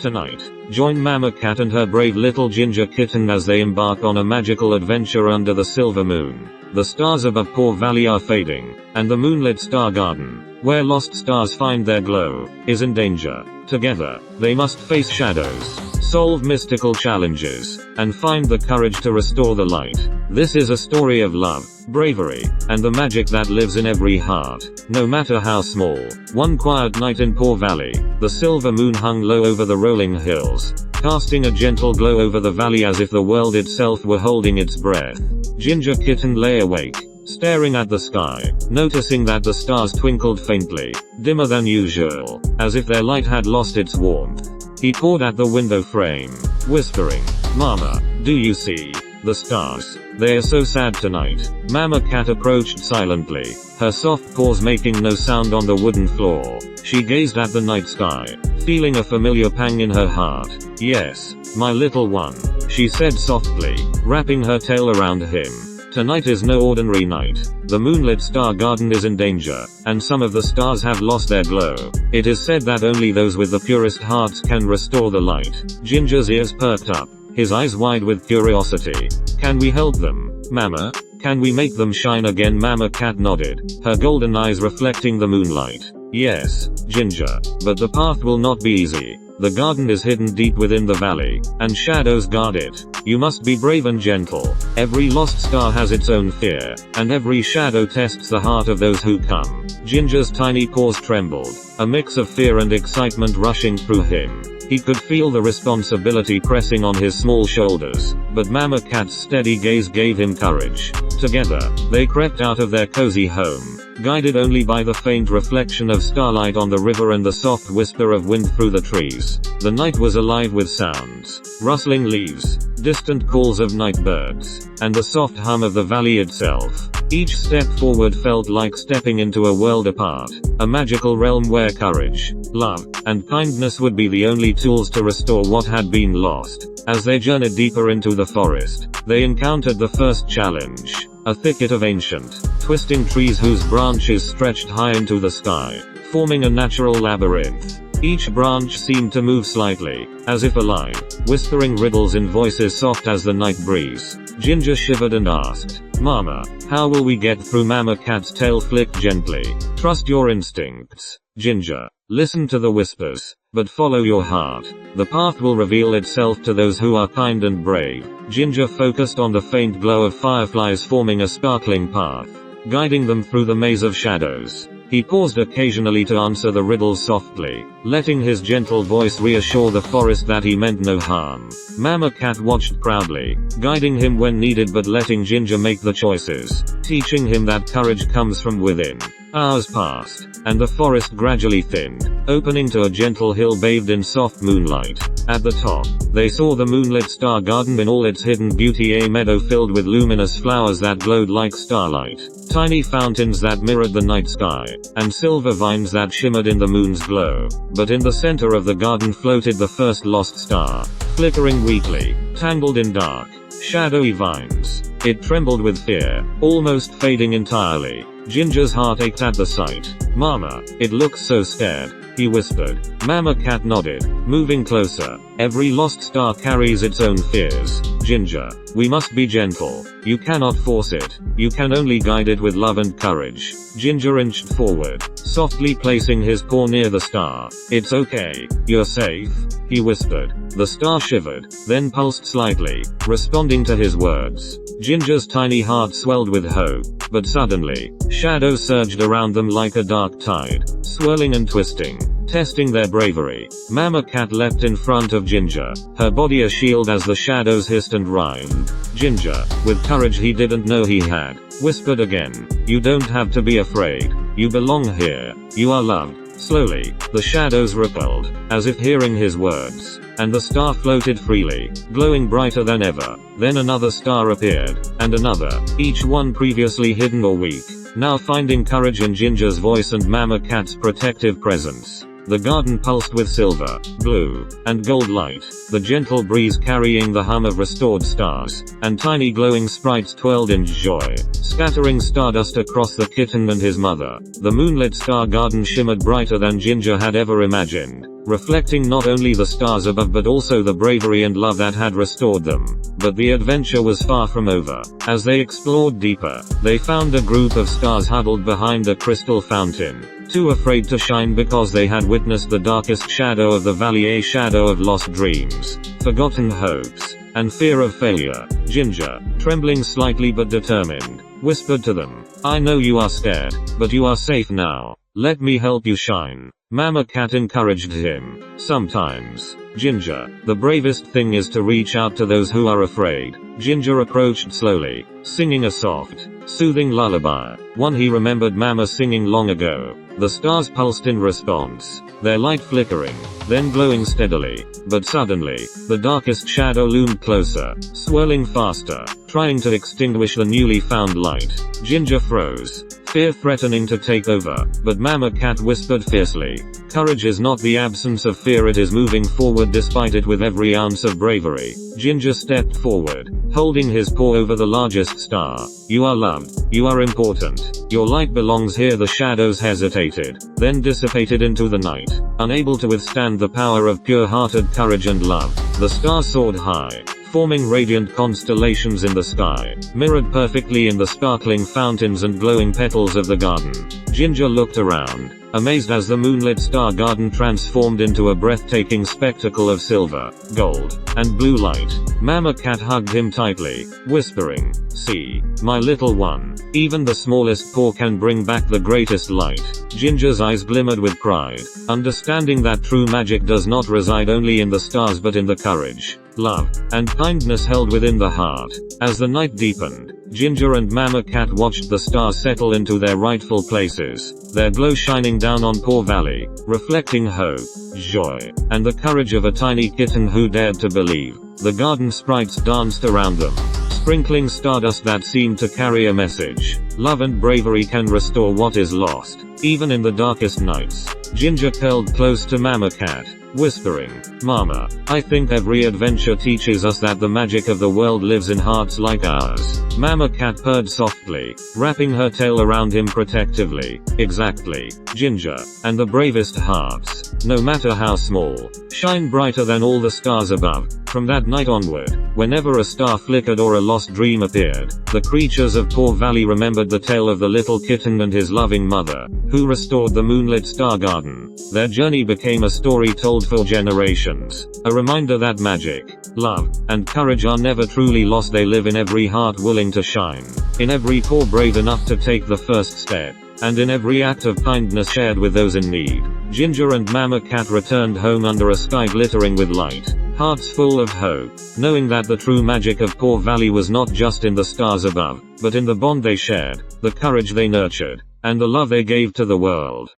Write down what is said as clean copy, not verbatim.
Tonight, join Mama Cat and her brave little ginger kitten as they embark on a magical adventure under the silver moon. The stars above Paw Valley are fading, and the Moonlit Star Garden, where lost stars find their glow, is in danger. Together, they must face shadows, solve mystical challenges, and find the courage to restore the light. This is a story of love, bravery, and the magic that lives in every heart, no matter how small. One quiet night in Paw Valley, the silver moon hung low over the rolling hills, casting a gentle glow over the valley as if the world itself were holding its breath. Ginger Kitten lay awake, staring at the sky, noticing that the stars twinkled faintly, dimmer than usual, as if their light had lost its warmth. He pawed at the window frame, whispering, "Mama, do you see the stars? They are so sad tonight." Mama Cat approached silently, her soft paws making no sound on the wooden floor. She gazed at the night sky, feeling a familiar pang in her heart. "Yes, my little one," she said softly, wrapping her tail around him. "Tonight is no ordinary night. The Moonlit Star Garden is in danger, and some of the stars have lost their glow. It is said that only those with the purest hearts can restore the light." Ginger's ears perked up, his eyes wide with curiosity. "Can we help them, Mama? Can we make them shine again?" Mama Cat nodded, her golden eyes reflecting the moonlight. "Yes, Ginger, but the path will not be easy. The garden is hidden deep within the valley, and shadows guard it. You must be brave and gentle. Every lost star has its own fear, and every shadow tests the heart of those who come." Ginger's tiny paws trembled, a mix of fear and excitement rushing through him. He could feel the responsibility pressing on his small shoulders, but Mama Cat's steady gaze gave him courage. Together, they crept out of their cozy home, guided only by the faint reflection of starlight on the river and the soft whisper of wind through the trees. The night was alive with sounds, rustling leaves, distant calls of night birds, and the soft hum of the valley itself. Each step forward felt like stepping into a world apart, a magical realm where courage, love, and kindness would be the only tools to restore what had been lost. As they journeyed deeper into the forest, they encountered the first challenge, a thicket of ancient, twisting trees whose branches stretched high into the sky, forming a natural labyrinth. Each branch seemed to move slightly, as if alive, whispering riddles in voices soft as the night breeze. Ginger shivered and asked, "Mama, how will we get through?" Mama Cat's tail flicked gently. "Trust your instincts, Ginger. Listen to the whispers, but follow your heart. The path will reveal itself to those who are kind and brave." Ginger focused on the faint glow of fireflies forming a sparkling path, guiding them through the maze of shadows. He paused occasionally to answer the riddles softly, letting his gentle voice reassure the forest that he meant no harm. Mama Cat watched proudly, guiding him when needed but letting Ginger make the choices, teaching him that courage comes from within. Hours passed, and the forest gradually thinned, opening to a gentle hill bathed in soft moonlight. At the top, they saw the Moonlit Star Garden in all its hidden beauty, a meadow filled with luminous flowers that glowed like starlight, tiny fountains that mirrored the night sky, and silver vines that shimmered in the moon's glow. But in the center of the garden floated the first lost star, flickering weakly, tangled in dark, shadowy vines. It trembled with fear, almost fading entirely. Ginger's heart ached at the sight. "Mama, it looks so scared," he whispered. Mama Cat nodded, moving closer. "Every lost star carries its own fears, Ginger. We must be gentle. You cannot force it. You can only guide it with love and courage." Ginger inched forward, softly placing his paw near the star. "It's okay. You're safe," he whispered. The star shivered, then pulsed slightly, responding to his words. Ginger's tiny heart swelled with hope, but suddenly, shadows surged around them like a dark tide, swirling and twisting, testing their bravery. Mama Cat leapt in front of Ginger, her body a shield as the shadows hissed and writhed. Ginger, with courage he didn't know he had, whispered again, "You don't have to be afraid. You belong here. You are loved." Slowly, the shadows rippled, as if hearing his words, and the star floated freely, glowing brighter than ever. Then another star appeared, and another, each one previously hidden or weak, now finding courage in Ginger's voice and Mama Cat's protective presence. The garden pulsed with silver, blue, and gold light, the gentle breeze carrying the hum of restored stars, and tiny glowing sprites twirled in joy, scattering stardust across the kitten and his mother. The Moonlit Star Garden shimmered brighter than Ginger had ever imagined, reflecting not only the stars above but also the bravery and love that had restored them. But the adventure was far from over. As they explored deeper, they found a group of stars huddled behind a crystal fountain, too afraid to shine because they had witnessed the darkest shadow of the valley, a shadow of lost dreams, forgotten hopes, and fear of failure. Ginger, trembling slightly but determined, whispered to them, "I know you are scared, but you are safe now. Let me help you shine." Mama Cat encouraged him. Sometimes, Ginger, the bravest thing is to reach out to those who are afraid. Ginger approached slowly, singing a soft, soothing lullaby, one he remembered Mama singing long ago. The stars pulsed in response, their light flickering, then glowing steadily. But suddenly, the darkest shadow loomed closer, swirling faster, trying to extinguish the newly found light. Ginger froze, fear threatening to take over, but Mama Cat whispered fiercely, "Courage is not the absence of fear, it is moving forward despite it with every ounce of bravery." Ginger stepped forward, holding his paw over the largest star. "You are loved. You are important. Your light belongs here." The shadows hesitated, then dissipated into the night, unable to withstand the power of pure-hearted courage and love. The stars soared high, forming radiant constellations in the sky, mirrored perfectly in the sparkling fountains and glowing petals of the garden. Ginger looked around, amazed as the Moonlit Star Garden transformed into a breathtaking spectacle of silver, gold, and blue light. Mama Cat hugged him tightly, whispering, "See, my little one, even the smallest paw can bring back the greatest light." Ginger's eyes glimmered with pride, understanding that true magic does not reside only in the stars but in the courage, love, and kindness held within the heart. As the night deepened, Ginger and Mama Cat watched the stars settle into their rightful places, their glow shining down on Paw Valley, reflecting hope, joy, and the courage of a tiny kitten who dared to believe. The garden sprites danced around them, sprinkling stardust that seemed to carry a message. Love and bravery can restore what is lost, even in the darkest nights. Ginger curled close to Mama Cat, whispering, "Mama, I think every adventure teaches us that the magic of the world lives in hearts like ours." Mama Cat purred softly, wrapping her tail around him protectively. "Exactly, Ginger, and the bravest hearts, no matter how small, shine brighter than all the stars above." From that night onward, whenever a star flickered or a lost dream appeared, the creatures of Paw Valley remembered the tale of the little kitten and his loving mother, who restored the Moonlit Star Garden. Their journey became a story told for generations, a reminder that magic, love, and courage are never truly lost. They live in every heart willing to shine, in every paw brave enough to take the first step, and in every act of kindness shared with those in need. Ginger and Mama Cat returned home under a sky glittering with light, hearts full of hope, knowing that the true magic of Paw Valley was not just in the stars above, but in the bond they shared, the courage they nurtured, and the love they gave to the world.